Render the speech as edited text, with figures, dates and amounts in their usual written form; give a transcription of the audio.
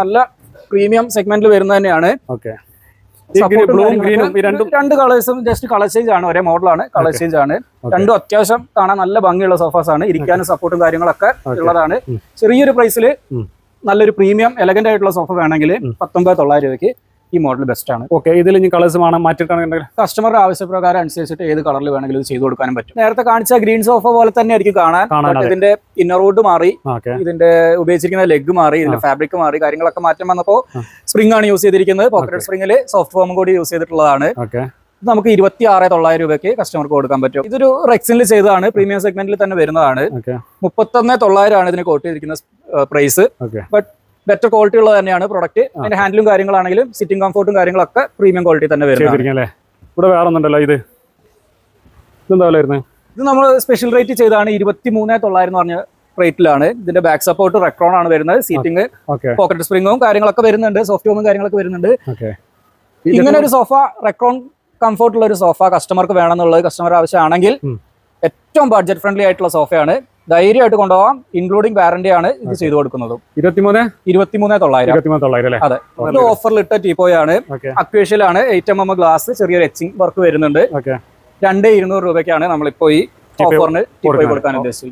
നല്ല പ്രീമിയം സെഗ്മെന്റിൽ വരുന്ന തന്നെയാണ്. രണ്ട് കളേഴ്സും ജസ്റ്റ് കളർ ചേഞ്ച് ആണ്, ഒരേ മോഡലാണ്, കളർ ചേഞ്ച് ആണ്. രണ്ടും അത്യാവശ്യം കാണാൻ നല്ല ഭംഗിയുള്ള സോഫാസ് ആണ്, ഇരിക്കാനും സപ്പോർട്ടും കാര്യങ്ങളൊക്കെ ഉള്ളതാണ്. ചെറിയൊരു പ്രൈസിൽ നല്ലൊരു പ്രീമിയം എലഗന്റ് ആയിട്ടുള്ള സോഫ വേണമെങ്കിൽ 19,900 രൂപയ്ക്ക് ഈ മോഡൽ ബെസ്റ്റ് ആണ്. ഇതിൽ കളേഴ്സ് വേണം മാറ്റിയിട്ടാണെങ്കിൽ കസ്റ്റമറുടെ ആവശ്യപ്രകാരം അനുസരിച്ചിട്ട് ഏത് കളറിൽ വേണമെങ്കിലും ഇത് ചെയ്തു കൊടുക്കാനും പറ്റും. നേരത്തെ കാണിച്ച ഗ്രീൻ സോഫ പോലെ തന്നെ ആയിരിക്കും കാണാൻ. ഇതിന്റെ ഇന്നർ വുഡ് മാറി, ഇതിന്റെ ഉപയോഗിച്ചിരിക്കുന്ന ലെഗ് മാറി, ഇതിന്റെ ഫാബ്രിക് മാറി, കാര്യങ്ങളൊക്കെ മാറ്റം വന്നപ്പോൾ സ്പ്രിംഗ് ആണ് യൂസ് ചെയ്തിരിക്കുന്നത്. പോക്കറ്റഡ് സ്പ്രിംഗിൽ സോഫ്റ്റ് ഫോമും കൂടി യൂസ് ചെയ്തിട്ടുള്ളതാണ്. നമുക്ക് 26,900 രൂപയ്ക്ക് കസ്റ്റമർക്ക് കൊടുക്കാൻ പറ്റും. ഇതൊരു റെക്സിനിൽ ചെയ്തതാണ്, പ്രീമിയം സെഗ്മെന്റിൽ തന്നെ വരുന്നതാണ്. 31,900 ആണ് ഇതിന് കോട്ട് ചെയ്തിരിക്കുന്ന പ്രൈസ്. ബട്ട് ബെറ്റർ ക്വാളിറ്റി ഉള്ളത് തന്നെയാണ് പ്രൊഡക്റ്റ്. അതിന്റെ ഹാൻഡിലും കാര്യങ്ങളാണെങ്കിലും സിറ്റിംഗ് കംഫോർട്ടും കാര്യങ്ങളൊക്കെ പ്രീമിയം ക്വാളിറ്റി തന്നെ വരുന്നത്. ഇവിടെ വേറെ ഒന്നുണ്ടല്ലോ, ഇത് നമ്മൾ സ്പെഷ്യൽ റേറ്റ് ചെയ്താണ് 23,900 എന്ന് പറഞ്ഞ റേറ്റിലാണ്. ഇതിന്റെ ബാക്ക് സപ്പോർട്ട് റെക്രോൺ ആണ് വരുന്നത്. സീറ്റിംഗ് പോക്കറ്റ് സ്പ്രിംഗും കാര്യങ്ങളൊക്കെ വരുന്നുണ്ട്, സോഫ്റ്റ് ഹോമും കാര്യങ്ങളൊക്കെ വരുന്നുണ്ട്. ഇങ്ങനെ ഒരു സോഫ റെക്രോൺ കംഫോർട്ടുള്ള ഒരു സോഫ കസ്റ്റമർക്ക് വേണമെന്നുള്ളത് കസ്റ്റമർ ആവശ്യമാണെങ്കിൽ ഏറ്റവും ബഡ്ജറ്റ് ഫ്രണ്ട്ലി ആയിട്ടുള്ള സോഫയാണ്. ധൈര്യമായിട്ട് കൊണ്ടുപോകാം. ഇൻക്ലൂഡിംഗ് വാറന്റി ആണ് ഇത് ചെയ്തു കൊടുക്കുന്നത്. 23,900. അതെ, ഓഫറിൽ ഇട്ട ടീപ്പോയാണ്. അക്വേഷ്യലാണ്, 8mm ഗ്ലാസ്, ചെറിയൊരു എച്ചിങ് വർക്ക് വരുന്നുണ്ട്. 2,200 രൂപയ്ക്കാണ് നമ്മളിപ്പോ ഈ ഓഫറിന് ടീപ്പോയി കൊടുക്കാൻ ഉദ്ദേശിച്ചത്.